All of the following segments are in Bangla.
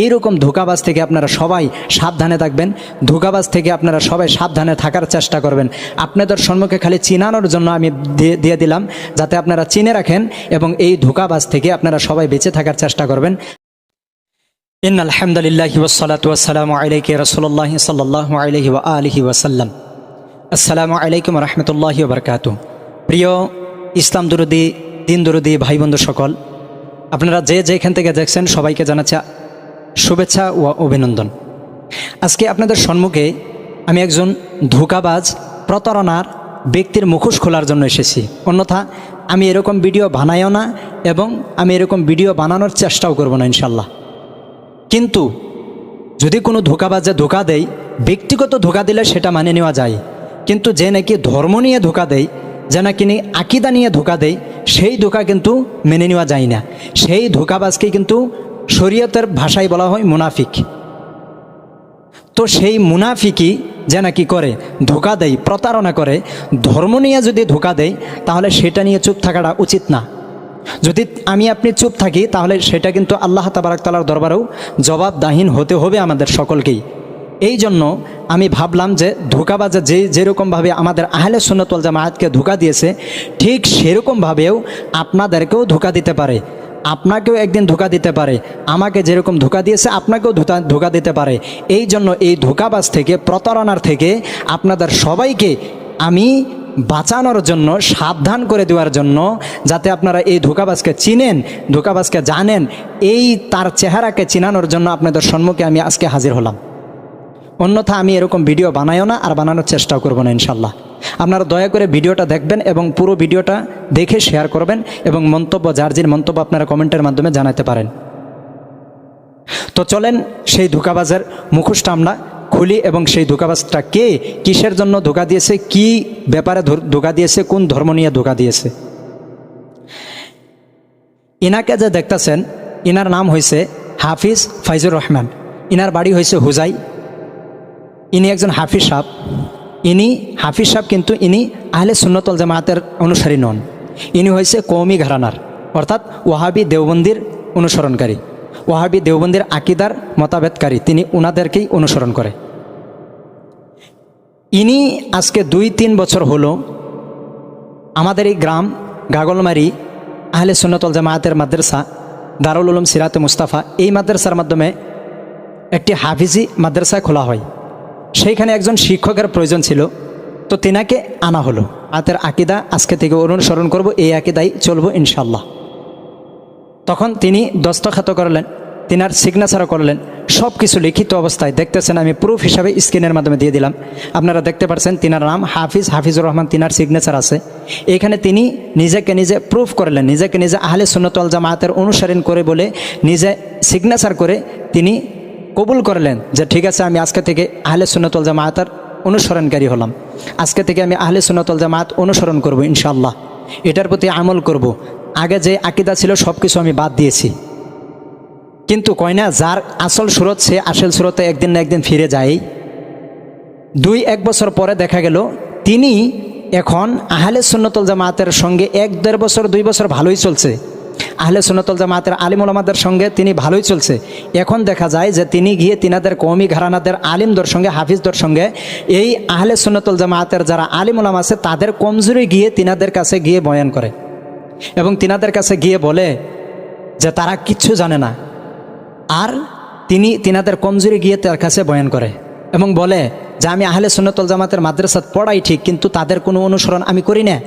এইরকম ধোঁকাবাজ থেকে আপনারা সবাই সাবধানে থাকবেন। ধোঁকাবাজ থেকে আপনারা সবাই সাবধানে থাকার চেষ্টা করবেন। আপনাদের সম্মুখে খালি চিনানোর জন্য আমি দিয়ে দিলাম, যাতে আপনারা চিনে রাখেন এবং এই ধোঁকাবাজ থেকে আপনারা সবাই বেঁচে থাকার চেষ্টা করবেন। ইন্নাল হামদুলিল্লাহি ওয়াসসালাতু ওয়াসসালামু আলাইকা ইয়া রাসূলুল্লাহ সাল্লাল্লাহু আলাইহি ওয়া আলিহি ওয়াসাল্লাম। আসসালামু আলাইকুম ওয়া রাহমাতুল্লাহি ওয়া বারাকাতুহু। প্রিয় ইসলাম দরদি, দিন দরদি ভাই বন্ধু সকল, আপনারা যে যেখান থেকে দেখছেন সবাইকে জানাচ্ছি শুভেচ্ছা ও অভিনন্দন। আজকে আপনাদের সম্মুখে আমি একজন ধোঁকাবাজ প্রতারণার ব্যক্তির মুখোশ খোলার জন্য এসেছি। অন্যথা আমি এরকম ভিডিও বানাইও না এবং আমি এরকম ভিডিও বানানোর চেষ্টাও করব না ইনশাল্লাহ। কিন্তু যদি কোনো ধোঁকাবাজে ধোঁকা দেয়, ব্যক্তিগত ধোঁকা দিলে সেটা মানে নেওয়া যায়, কিন্তু যে নাকি ধর্ম নিয়ে ধোঁকা দেয়, যে নাকি আকিদা নিয়ে ধোঁকা দেয়, সেই ধোঁকা কিন্তু মেনে নেওয়া যায় না। সেই ধোঁকাবাজকে কিন্তু শরীয়তের ভাষায় বলা হয় মুনাফিক। তো সেই মুনাফিকই যে নাকি করে ধোঁকা দেয়, প্রতারণা করে, ধর্ম নিয়ে যদি ধোঁকা দেয়, তাহলে সেটা নিয়ে চুপ থাকাটা উচিত না। যদি আমি আপনি চুপ থাকি, তাহলে সেটা কিন্তু আল্লাহ তাবারক তাআলার দরবারেও জবাবদাহিন হতে হবে আমাদের সকলকেই। এই জন্য আমি ভাবলাম যে ধোঁকাবাজে যেরকমভাবে আমাদের আহলে সুন্নাত ওয়াল জামাআতকে ধোঁকা দিয়েছে, ঠিক সেরকমভাবেও আপনাদেরকেও ধোঁকা দিতে পারে, আপনাকেও একদিন ধোঁকা দিতে পারে। আমাকে যেরকম ধোঁকা দিয়েছে আপনাকেও ধোঁকা দিতে পারে। এই জন্য এই ধোঁকাবাজ থেকে, প্রতারণার থেকে আপনাদের সবাইকে আমি বাঁচানোর জন্য, সাবধান করে দেওয়ার জন্য, যাতে আপনারা এই ধোঁকাবাজকে চিনেন, ধোঁকাবাজকে জানেন, এই তার চেহারাকে চিনানোর জন্য আপনাদের সম্মুখে আমি আজকে হাজির হলাম। অন্যথা আমি এরকম ভিডিও বানাইও না আর বানানোর চেষ্টাও করব না ইনশাল্লাহ। আপনারা দয়া করে ভিডিওটা দেখবেন এবং পুরো ভিডিওটা দেখে শেয়ার করবেন এবং মন্তব্য, যার মন্তব্য আপনারা কমেন্টের মাধ্যমে জানাতে পারেন। তো চলেন সেই ধোঁকাবাজের মুখোশটা আমরা খুলি এবং সেই ধোঁকাবাজটা কে, কিসের জন্য ধোঁকা দিয়েছে, কি ব্যাপারে ধোঁকা দিয়েছে, কোন ধর্ম নিয়ে ধোঁকা দিয়েছে। ইনাকে যে দেখতেছেন, ইনার নাম হয়েছে হাফিজ ফাইজুর রহমান। ইনার বাড়ি হয়েছে হুজাই। ইনি একজন হাফিজ সাহেব। ইনি হাফিজ সাহেব, কিন্তু ইনি আহলে সুন্নাত ওয়াল জামাআতের অনুসারী নন। ইনি হয়েছে কওমি ঘরানার, অর্থাৎ ওয়াহাবি দেওবন্দির অনুসরণকারী, ওয়াহাবি দেওবন্দির আকিদার মতাবেদকারী। তিনি উনাদেরকেই অনুসরণ করে। ইনি আজকে 2-3 বছর হলো আমাদের এই গ্রাম গাগলমারি আহলে সুন্নাত ওয়াল জামাআতের মাদ্রাসা দারুল উলুম সিরাতে মুস্তাফা, এই মাদ্রাসার মাধ্যমে একটি হাফিজি মাদ্রাসা খোলা হয়। সেইখানে একজন শিক্ষকের প্রয়োজন ছিল, তো তিনাকে আনা হলো। আতের আকিদা আজকে থেকে অনুসরণ করব, এই আকিদাই চলবো ইনশাল্লাহ। তখন তিনি দস্তখত করলেন, তিনার সিগনেচারও করলেন, সব কিছু লিখিত অবস্থায় দেখতেছেন। আমি প্রুফ হিসাবে স্ক্রিনের মাধ্যমে দিয়ে দিলাম, আপনারা দেখতে পাচ্ছেন। তিনার নাম হাফিজুর রহমান, তিনার সিগনেচার আছে এখানে। তিনি নিজেকে নিজে প্রুফ করলেন, নিজেকে নিজে আহলে সুন্নাত ওয়াল জামাআতের অনুসরণ করে বলে নিজে সিগনেচার করে তিনি কবুল করলেন যে ঠিক আছে, আমি আজকে থেকে আহলে সুন্নাত ওয়াল জামাআতের অনুসরণকারী হলাম। আজকে থেকে আমি আহলে সুন্নাত ওয়াল জামাআত অনুসরণ করব ইনশাআল্লাহ, এটার প্রতি আমল করব। আগে যে আকিদা ছিল সব কিছু আমি বাদ দিয়েছি। কিন্তু কয় না, যার আসল সুরত সে আসল সুরতে একদিন না একদিন ফিরে যায়। 2-1 বছর পরে দেখা গেল তিনি এখন আহলে সুন্নাত ওয়াল জামাআতের সঙ্গে 1-1.5 বছর 2 বছর ভালোই চলছে। আহলে সুন্নাত ওয়াল জামাআতের আলিম ওলামাদের সঙ্গে তিনি ভালোই চলছে। এখন দেখা যায় যে তিনি গিয়ে তিনাদের কওমি ঘরানাদের আলিমদের সঙ্গে, হাফিজদের সঙ্গে, এই আহলে সুন্নাত ওয়াল জামাআতের যারা আলিম ওলামা আছে তাদের কমজোরি গিয়ে তিনাদের কাছে গিয়ে বয়ান করে এবং তিনাদের কাছে গিয়ে বলে যে তারা কিচ্ছু জানে না। আর তিনি তিনাদের কমজোরি গিয়ে তার কাছে বয়ান করে এবং বলে যে আমি আহলে সুন্নাত ওয়াল জামাতের মাদ্রাসাত পড়াই ঠিক, কিন্তু তাদের কোনো অনুসরণ আমি করি না,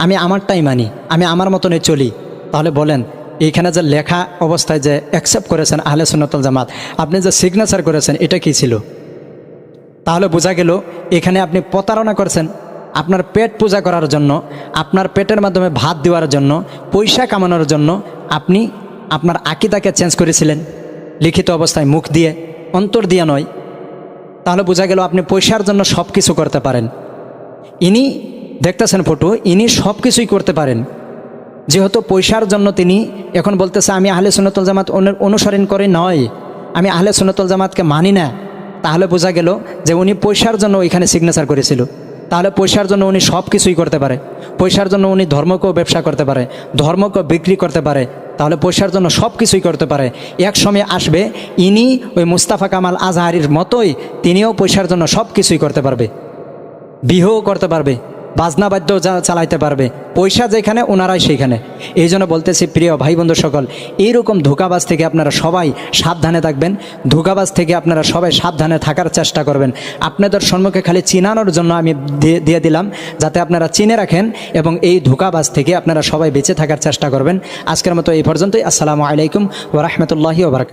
আমি আমারটাই মানি, আমি আমার মতনে চলি। তাহলে বলেন, এইখানে যে লেখা অবস্থায় যে অ্যাকসেপ্ট করেছেন আহলে সুন্নাত ওয়াল জামাত, আপনি যে সিগনেচার করেছেন, এটা কি ছিল? তাহলে বোঝা গেল এখানে আপনি প্রতারণা করেছেন। আপনার পেট পূজা করার জন্য, আপনার পেটের মাধ্যমে ভাত দেওয়ার জন্য, পয়সা কামানোর জন্য আপনি আপনার আকিদাকে চেঞ্জ করেছিলেন লিখিত অবস্থায়, মুখ দিয়ে, অন্তর দিয়ে নয়। তাহলে বোঝা গেল আপনি পয়সার জন্য সব কিছু করতে পারেন। ইনি দেখতেছেন ফটো, ইনি সব কিছুই করতে পারেন। যেহেতু পয়সার জন্য তিনি এখন বলতেছে আমি আহলে সুন্নাত ওয়াল জামাত অনুসরণ করে নয়, আমি আহলে সুন্নাত ওয়াল জামাতকে মানি না। তাহলে বোঝা গেল যে উনি পয়সার জন্য ওইখানে সিগনেচার করেছিল। তাহলে পয়সার জন্য উনি সব কিছুই করতে পারে। পয়সার জন্য উনি ধর্মকেও ব্যবসা করতে পারে, ধর্মকেও বিক্রি করতে পারে, তাহলে পয়সার জন্য সব কিছুই করতে পারে। এক সময় আসবে ইনি ওই মুস্তাফা কামাল আজহারির মতোই তিনিও পয়সার জন্য সব কিছুই করতে পারবে, বিয়েও করতে পারবে, বাজনা বাদ্য চালাইতে পারবে, পয়সা যেখানে ওনারাই সেইখানে। এই জন্য বলতেছি প্রিয় ভাই বন্ধু সকল, এইরকম ধোঁকাবাজ থেকে আপনারা সবাই সাবধানে থাকবেন, ধোঁকাবাজ থেকে আপনারা সবাই সাবধানে থাকার চেষ্টা করবেন। আপনাদের সম্মুখে খালি চিনানোর জন্য আমি দিয়ে দিলাম, যাতে আপনারা চিনে রাখেন এবং এই ধোঁকাবাজ থেকে আপনারা সবাই বেঁচে থাকার চেষ্টা করবেন। আজকের মতো এই পর্যন্তই। আসসালামু আলাইকুম ওয়া রাহমাতুল্লাহি ওয়া বারাকাতুহু।